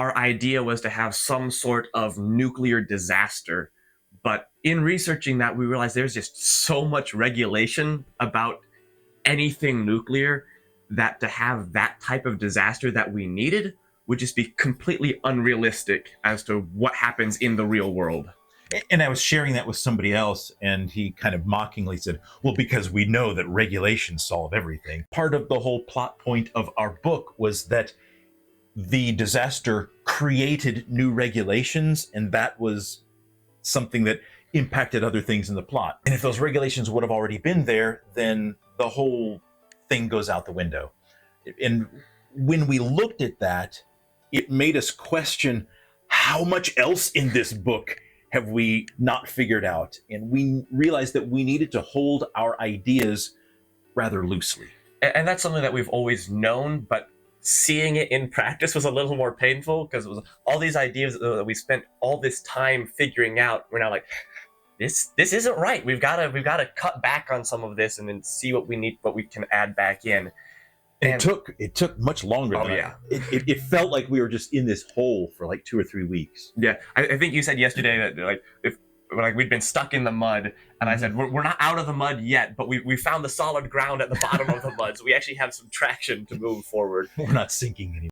Our idea was to have some sort of nuclear disaster. But in researching that, we realized there's just so much regulation about anything nuclear that to have that type of disaster that we needed would just be completely unrealistic as to what happens in the real world. And I was sharing that with somebody else, and he kind of mockingly said, well, because we know that regulations solve everything. Part of the whole plot point of our book was that the disaster created new regulations, and that was something that impacted other things in the plot. And if those regulations would have already been there, then the whole thing goes out the window. And when we looked at that, it made us question how much else in this book have we not figured out? And we realized that we needed to hold our ideas rather loosely. And that's something that we've always known, but seeing it in practice was a little more painful because it was all these ideas that we spent all this time figuring out. We're now like, this isn't right. We've got to cut back on some of this and then see what we need, what we can add back in. And it took much longer. Oh, yeah. It felt like we were just in this hole for like 2 or 3 weeks. Yeah, I think you said yesterday that like we'd been stuck in the mud, and I said we're not out of the mud yet, but we found the solid ground at the bottom of the mud, so we actually have some traction to move forward. We're not sinking anymore.